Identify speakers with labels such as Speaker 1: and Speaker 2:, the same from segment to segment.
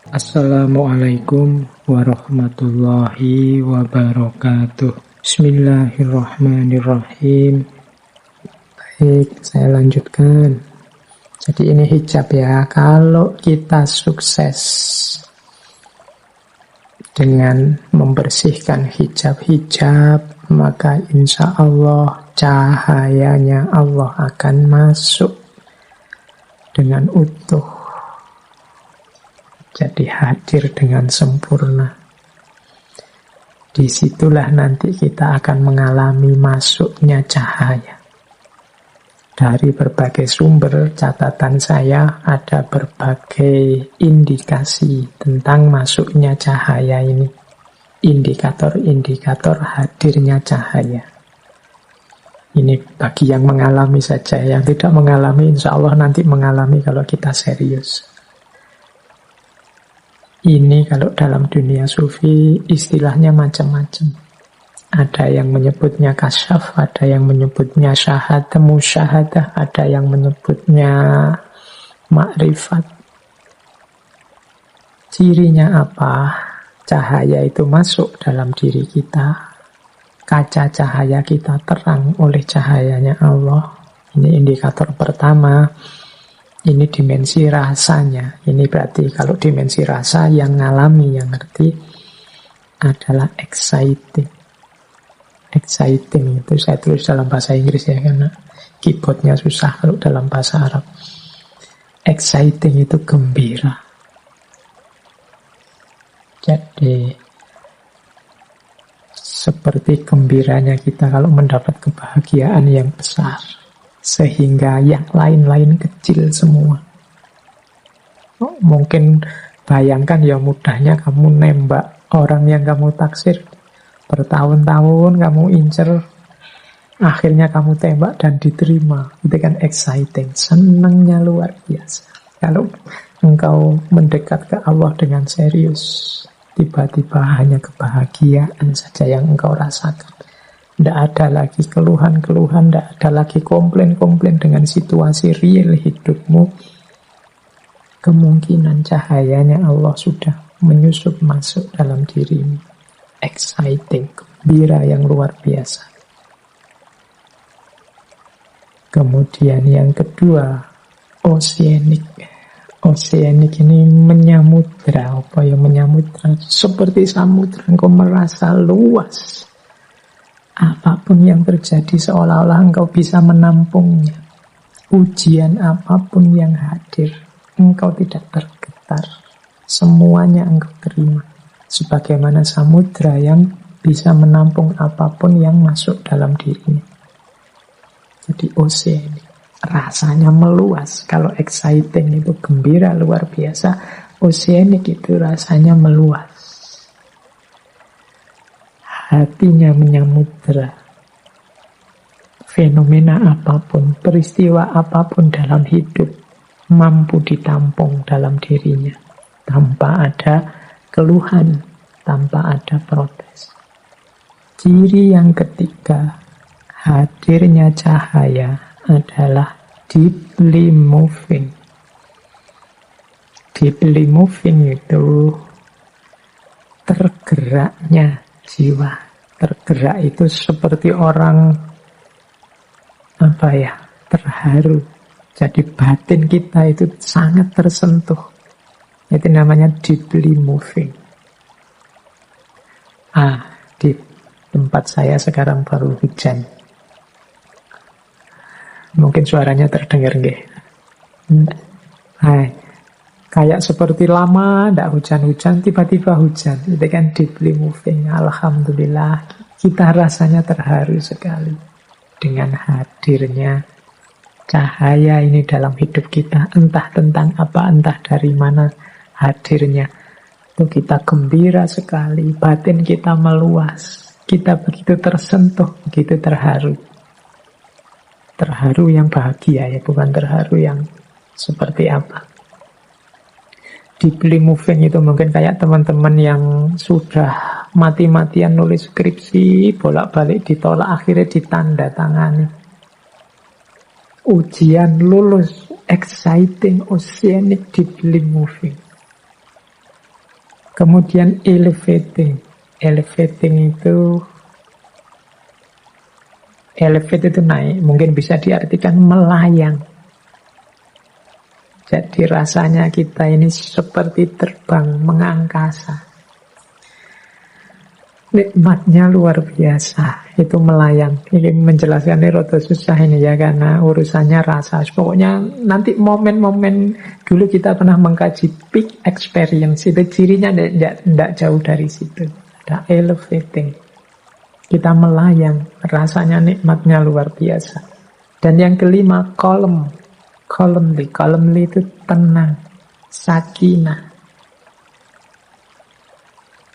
Speaker 1: Assalamualaikum warahmatullahi wabarakatuh. Bismillahirrahmanirrahim. Baik, saya lanjutkan. Jadi ini hijab ya. Kalau kita sukses dengan membersihkan hijab-hijab, maka insya Allah cahayanya Allah akan masuk dengan utuh. Jadi hadir dengan sempurna. Disitulah nanti kita akan mengalami masuknya cahaya. Dari berbagai sumber catatan saya ada berbagai indikasi tentang masuknya cahaya ini. Indikator-indikator hadirnya cahaya. Ini bagi yang mengalami saja. Yang tidak mengalami insya Allah nanti mengalami kalau kita serius. Ini kalau dalam dunia sufi istilahnya macam-macam. Ada yang menyebutnya kasyaf, ada yang menyebutnya syahadah, musyahadah, ada yang menyebutnya makrifat. Cirinya apa? Cahaya itu masuk dalam diri kita. Kaca cahaya kita terang oleh cahayanya Allah. Ini indikator pertama. Ini dimensi rasanya. Ini berarti kalau dimensi rasa yang ngalami, yang ngerti adalah exciting. Exciting itu saya tulis dalam bahasa Inggris ya, karena keyboardnya susah kalau dalam bahasa Arab. Exciting itu gembira. Jadi seperti gembiranya kita kalau mendapat kebahagiaan yang besar. Sehingga yang lain-lain kecil semua. Mungkin bayangkan ya mudahnya kamu nembak orang yang kamu taksir. Bertahun-tahun kamu incer, akhirnya kamu tembak dan diterima. Itu kan exciting, senangnya luar biasa. Kalau engkau mendekat ke Allah dengan serius, tiba-tiba hanya kebahagiaan saja yang engkau rasakan. Tidak ada lagi keluhan-keluhan, tidak ada lagi komplain-komplain dengan situasi real hidupmu. Kemungkinan cahayanya Allah sudah menyusup masuk dalam dirimu. Exciting, gembira yang luar biasa. Kemudian yang kedua, oceanic. Oceanic ini menyamudra, apa ya menyamudra? Seperti samudra, engkau merasa luas. Apapun yang terjadi seolah-olah engkau bisa menampungnya. Ujian apapun yang hadir, engkau tidak tergetar. Semuanya engkau terima. Sebagaimana samudra yang bisa menampung apapun yang masuk dalam dirinya. Jadi oceanic. Rasanya meluas. Kalau exciting itu gembira luar biasa. Oceanic itu rasanya meluas. Hatinya menyamudra. Fenomena apapun, peristiwa apapun dalam hidup mampu ditampung dalam dirinya tanpa ada keluhan, tanpa ada protes. Ciri yang ketiga, hadirnya cahaya adalah deeply moving. Deeply moving itu tergeraknya jiwa. Tergerak itu seperti orang terharu. Jadi batin kita itu sangat tersentuh. Itu namanya deeply moving. Di tempat saya sekarang baru hujan. Mungkin suaranya terdengar nggih. Kayak seperti lama tidak hujan-hujan, tiba-tiba hujan. Itu kan deeply moving. Alhamdulillah, kita rasanya terharu sekali dengan hadirnya cahaya ini dalam hidup kita. Entah tentang apa, entah dari mana hadirnya. Itu kita gembira sekali, batin kita meluas. Kita begitu tersentuh, begitu terharu. Terharu yang bahagia ya, bukan terharu yang seperti apa. Deeply moving itu mungkin kayak teman-teman yang sudah mati-matian nulis skripsi, bolak-balik ditolak, akhirnya ditanda tangani. Ujian lulus, exciting, oceanic, deeply moving. Kemudian elevating. Elevate itu naik, mungkin bisa diartikan melayang. Jadi rasanya kita ini seperti terbang mengangkasa. Nikmatnya luar biasa, itu melayang. Ini menjelaskan ini rada susah ini ya, karena urusannya rasa. Pokoknya nanti momen-momen dulu kita pernah mengkaji peak experience, itu cirinya tidak jauh dari situ. Ada elevating. Kita melayang, rasanya nikmatnya luar biasa. Dan yang kelima, calmly itu tenang, sakinah.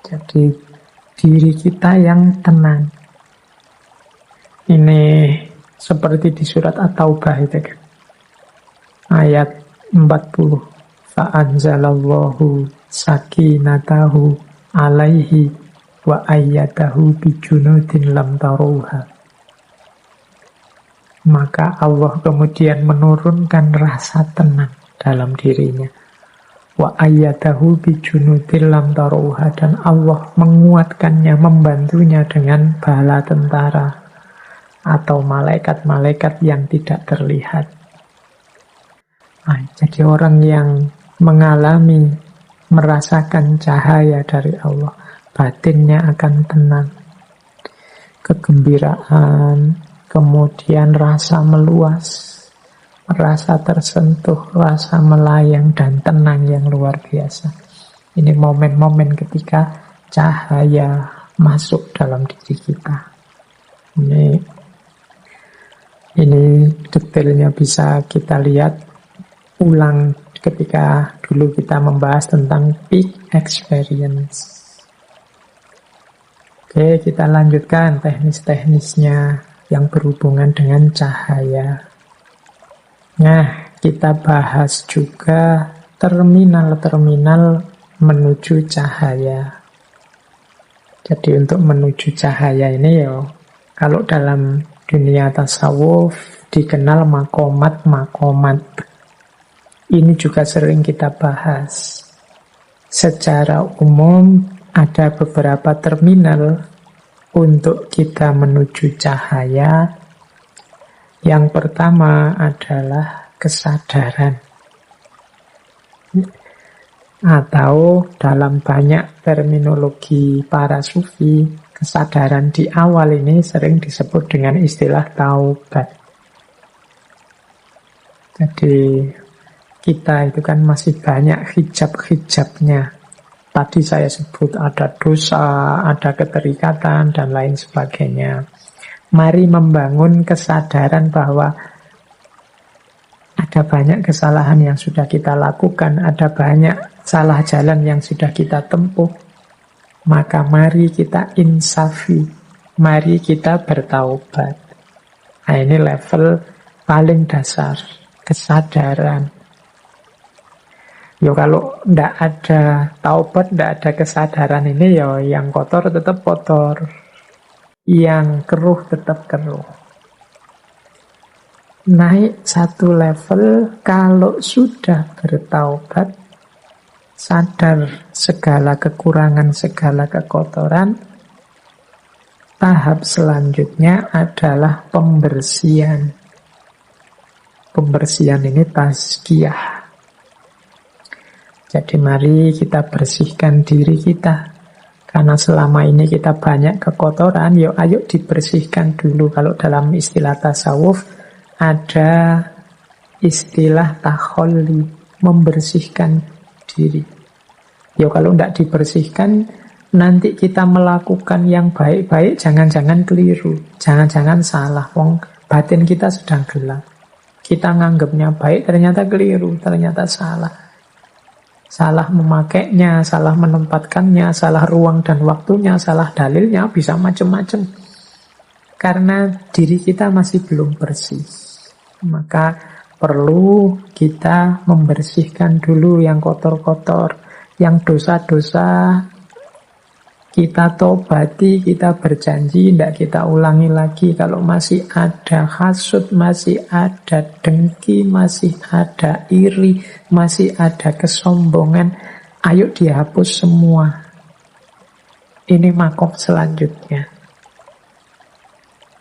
Speaker 1: Jadi diri kita yang tenang. Ini seperti di surat At-Taubah itu kan. Ayat 40. Fa'anzalallahu sakinatahu alaihi wa ayyadahu bijunudin lam taruha. Maka Allah kemudian menurunkan rasa tenang dalam dirinya. Wa ayyadahu bijunudin lam taruha, dan Allah menguatkannya, membantunya dengan bala tentara atau malaikat-malaikat yang tidak terlihat. Nah, jadi orang yang mengalami, merasakan cahaya dari Allah, batinnya akan tenang, kegembiraan, kemudian rasa meluas, rasa tersentuh, rasa melayang dan tenang yang luar biasa. Ini momen-momen ketika cahaya masuk dalam diri kita. Ini detailnya bisa kita lihat ulang ketika dulu kita membahas tentang peak experience. Oke, kita lanjutkan teknis-teknisnya yang berhubungan dengan cahaya. Nah, kita bahas juga terminal-terminal menuju cahaya. Jadi untuk menuju cahaya ini ya, kalau dalam dunia tasawuf dikenal makomat-makomat. Ini juga sering kita bahas. Secara umum ada beberapa terminal untuk kita menuju cahaya. Yang pertama adalah kesadaran. Atau dalam banyak terminologi para sufi, kesadaran di awal ini sering disebut dengan istilah taubat. Jadi kita itu kan masih banyak hijab-hijabnya. Tadi saya sebut ada dosa, ada keterikatan, dan lain sebagainya. Mari membangun kesadaran bahwa ada banyak kesalahan yang sudah kita lakukan, ada banyak salah jalan yang sudah kita tempuh. Maka mari kita insafi, mari kita bertaubat. Nah, ini level paling dasar, kesadaran. Yo kalau ndak ada taubat, ndak ada kesadaran ini, yo yang kotor tetap kotor, yang keruh tetap keruh. Naik satu level kalau sudah bertaubat, sadar segala kekurangan, segala kekotoran. Tahap selanjutnya adalah pembersihan. Pembersihan ini tazkiyah. Jadi mari kita bersihkan diri kita. Karena selama ini kita banyak kekotoran, yuk ayo dibersihkan dulu. Kalau dalam istilah tasawuf ada istilah takholli, membersihkan diri. Yuk kalau tidak dibersihkan, nanti kita melakukan yang baik-baik, jangan-jangan keliru, jangan-jangan salah. Wong batin kita sedang gelap. Kita nganggapnya baik, ternyata keliru, ternyata salah. Salah memakainya, salah menempatkannya, salah ruang dan waktunya, salah dalilnya, bisa macam-macam. Karena diri kita masih belum bersih. Maka perlu kita membersihkan dulu yang kotor-kotor, yang dosa-dosa. Kita tobati, kita berjanji, tidak kita ulangi lagi. Kalau masih ada hasud, masih ada dengki, masih ada iri, masih ada kesombongan, Ayo dihapus semua. Ini makom selanjutnya.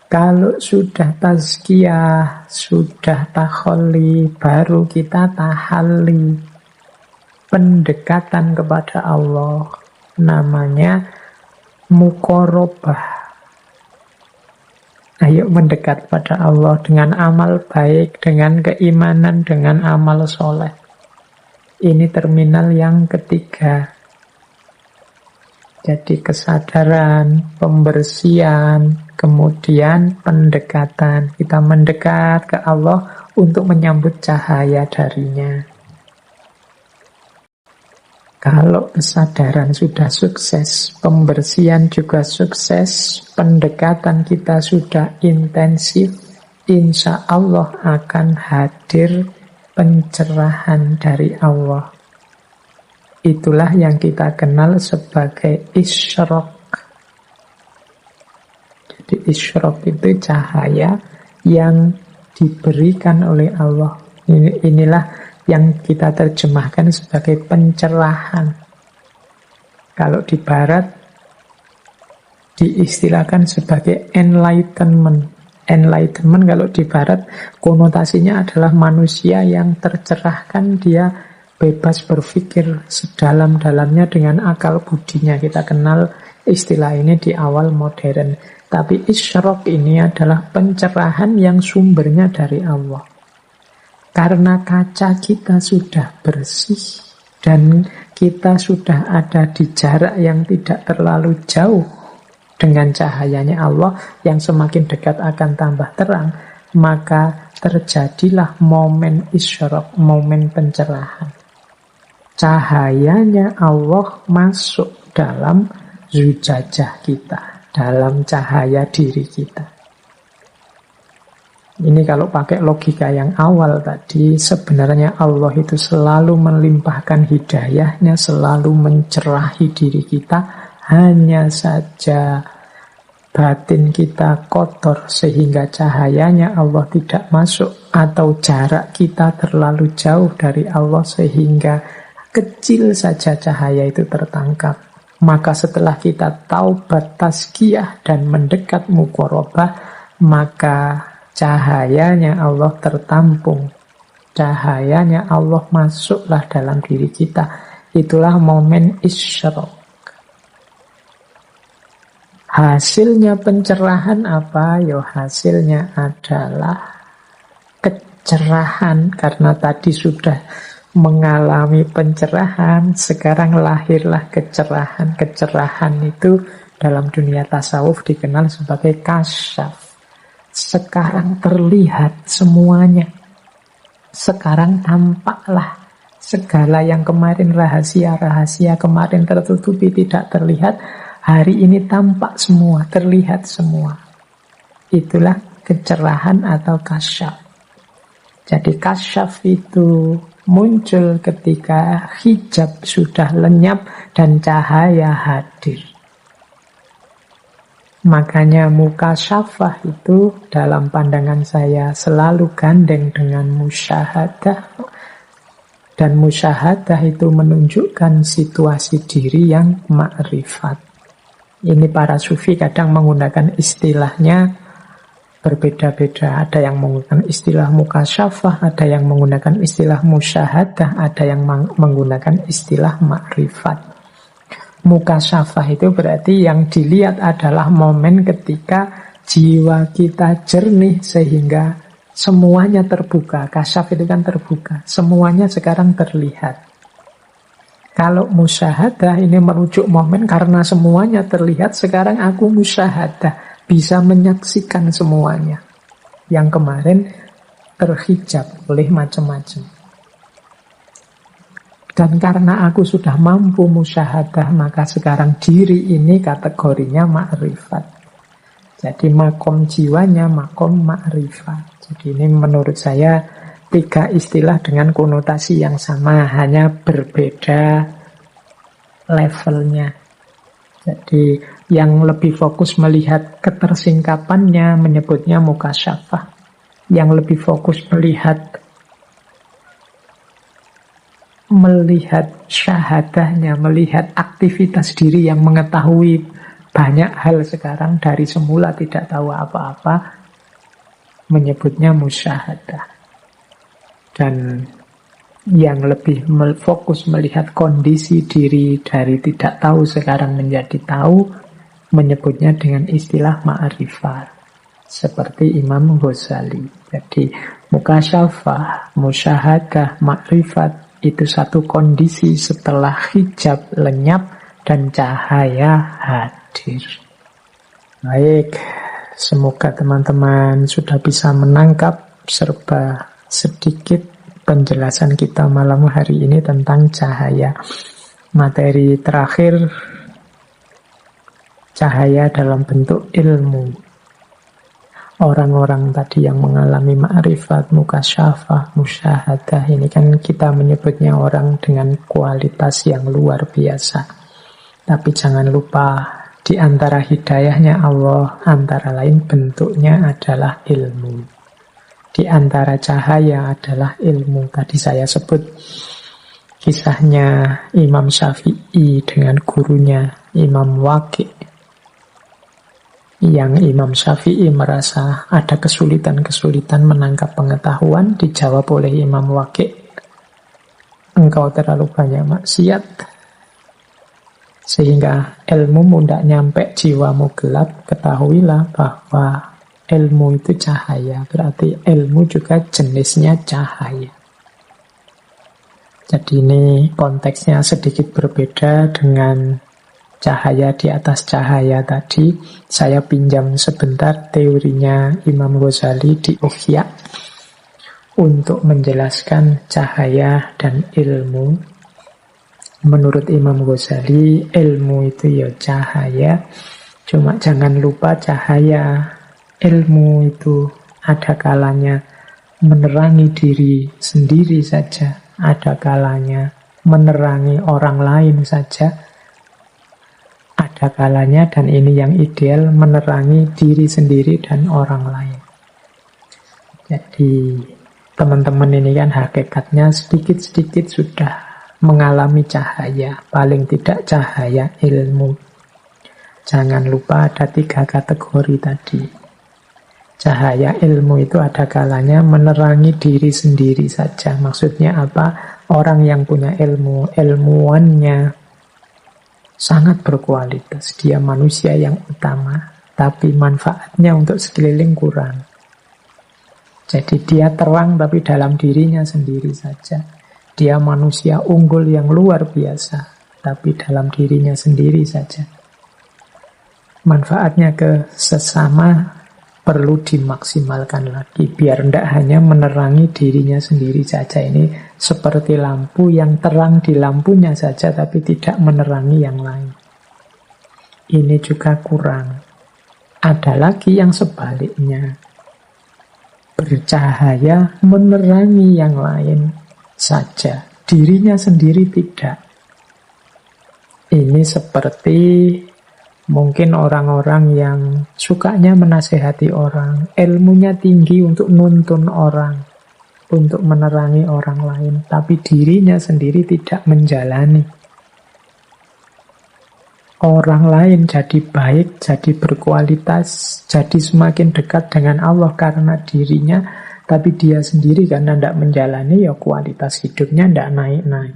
Speaker 1: Kalau sudah tazkiyah, sudah takholli, baru kita tahalli. Pendekatan kepada Allah. Namanya muqarabah. Ayo mendekat pada Allah dengan amal baik, dengan keimanan, dengan amal soleh. Ini terminal yang ketiga. Jadi kesadaran, pembersihan, kemudian pendekatan. Kita mendekat ke Allah untuk menyambut cahaya darinya. Kalau kesadaran sudah sukses, pembersihan juga sukses, pendekatan kita sudah intensif, insya Allah akan hadir pencerahan dari Allah. Itulah yang kita kenal sebagai isyraq. Jadi isyraq itu cahaya yang diberikan oleh Allah. Inilah yang kita terjemahkan sebagai pencerahan. Kalau di barat diistilahkan sebagai enlightenment. Enlightenment kalau di barat konotasinya adalah manusia yang tercerahkan, dia bebas berpikir sedalam-dalamnya dengan akal budinya. Kita kenal istilah ini di awal modern. Tapi isyraq ini adalah pencerahan yang sumbernya dari Allah. Karena kaca kita sudah bersih dan kita sudah ada di jarak yang tidak terlalu jauh dengan cahayanya Allah yang semakin dekat akan tambah terang, maka terjadilah momen isyraq, momen pencerahan. Cahayanya Allah masuk dalam zujajah kita, dalam cahaya diri kita. Ini kalau pakai logika yang awal tadi, sebenarnya Allah itu selalu melimpahkan hidayahnya, selalu mencerahi diri kita. Hanya saja batin kita kotor sehingga cahayanya Allah tidak masuk, atau jarak kita terlalu jauh dari Allah sehingga kecil saja cahaya itu tertangkap. Maka setelah kita taubat, tazkiyah dan mendekat muqarabah, maka cahayanya Allah tertampung. Cahayanya Allah masuklah dalam diri kita. Itulah momen isyraq. Hasilnya pencerahan apa? Ya hasilnya adalah kecerahan. Karena tadi sudah mengalami pencerahan, sekarang lahirlah kecerahan. Kecerahan itu dalam dunia tasawuf dikenal sebagai kasyaf. Sekarang terlihat semuanya. Sekarang tampaklah segala yang kemarin rahasia-rahasia, kemarin tertutupi tidak terlihat, hari ini tampak semua, terlihat semua. Itulah kecerahan atau kasyaf. Jadi kasyaf itu muncul ketika hijab sudah lenyap dan cahaya hadir. Makanya mukasyafah itu dalam pandangan saya selalu gandeng dengan musyahadah. Dan musyahadah itu menunjukkan situasi diri yang ma'rifat. Ini para sufi kadang menggunakan istilahnya berbeda-beda. Ada yang menggunakan istilah mukasyafah, ada yang menggunakan istilah musyahadah, ada yang menggunakan istilah ma'rifat. Mukasyafah itu berarti yang dilihat adalah momen ketika jiwa kita jernih sehingga semuanya terbuka. Kasyaf itu kan terbuka, semuanya sekarang terlihat. Kalau musyahadah ini merujuk momen karena semuanya terlihat, sekarang aku musyahadah, bisa menyaksikan semuanya yang kemarin terhijab oleh macam-macam. Dan karena aku sudah mampu musyahadah, maka sekarang diri ini kategorinya ma'rifat. Jadi makom jiwanya makom ma'rifat. Jadi ini menurut saya 3 istilah dengan konotasi yang sama, hanya berbeda levelnya. Jadi yang lebih fokus melihat ketersingkapannya menyebutnya mukasyafah. Yang lebih fokus melihat melihat syahadahnya, melihat aktivitas diri yang mengetahui banyak hal sekarang dari semula tidak tahu apa-apa, menyebutnya musyahadah. Dan yang lebih fokus melihat kondisi diri dari tidak tahu sekarang menjadi tahu, menyebutnya dengan istilah ma'rifat. Seperti Imam Ghazali. Jadi mukasyafah, musyahadah, ma'rifat itu satu kondisi setelah hijab lenyap dan cahaya hadir. Baik, semoga teman-teman sudah bisa menangkap serba sedikit penjelasan kita malam hari ini tentang cahaya. Materi terakhir, cahaya dalam bentuk ilmu. Orang-orang tadi yang mengalami ma'rifat, mukasyafah, musyahadah, ini kan kita menyebutnya orang dengan kualitas yang luar biasa. Tapi jangan lupa, di antara hidayahnya Allah, antara lain bentuknya adalah ilmu. Di antara cahaya adalah ilmu. Tadi saya sebut kisahnya Imam Syafi'i dengan gurunya Imam Waqi'. Yang Imam Syafi'i merasa ada kesulitan-kesulitan menangkap pengetahuan, dijawab oleh Imam Waqi', engkau terlalu banyak maksiat, sehingga ilmumu tidak nyampe, jiwamu gelap. Ketahuilah bahwa ilmu itu cahaya, berarti ilmu juga jenisnya cahaya. Jadi ini konteksnya sedikit berbeda dengan cahaya di atas cahaya tadi. Saya pinjam sebentar teorinya Imam Ghazali di Ihya untuk menjelaskan cahaya dan ilmu. Menurut Imam Ghazali, ilmu itu ya cahaya, cuma jangan lupa cahaya ilmu itu ada kalanya menerangi diri sendiri saja, ada kalanya menerangi orang lain saja, ada kalanya, dan ini yang ideal, menerangi diri sendiri dan orang lain. Jadi teman-teman ini kan hakikatnya sedikit-sedikit sudah mengalami cahaya, paling tidak cahaya ilmu. Jangan lupa ada 3 kategori tadi. Cahaya ilmu itu ada kalanya menerangi diri sendiri saja. Maksudnya apa? Orang yang punya ilmu, ilmuwannya sangat berkualitas. Dia manusia yang utama, tapi manfaatnya untuk sekeliling kurang. Jadi dia terang tapi dalam dirinya sendiri saja. Dia manusia unggul yang luar biasa, tapi dalam dirinya sendiri saja. Manfaatnya ke sesama perlu dimaksimalkan lagi, biar tidak hanya menerangi dirinya sendiri saja. Ini seperti lampu yang terang di lampunya saja tapi tidak menerangi yang lain. Ini juga kurang. Ada lagi yang sebaliknya, bercahaya menerangi yang lain saja, dirinya sendiri tidak. Ini seperti mungkin orang-orang yang sukanya menasehati orang, ilmunya tinggi untuk nuntun orang, untuk menerangi orang lain, tapi dirinya sendiri tidak menjalani. Orang lain jadi baik, jadi berkualitas, jadi semakin dekat dengan Allah karena dirinya, tapi dia sendiri karena tidak menjalani, ya kualitas hidupnya tidak naik-naik.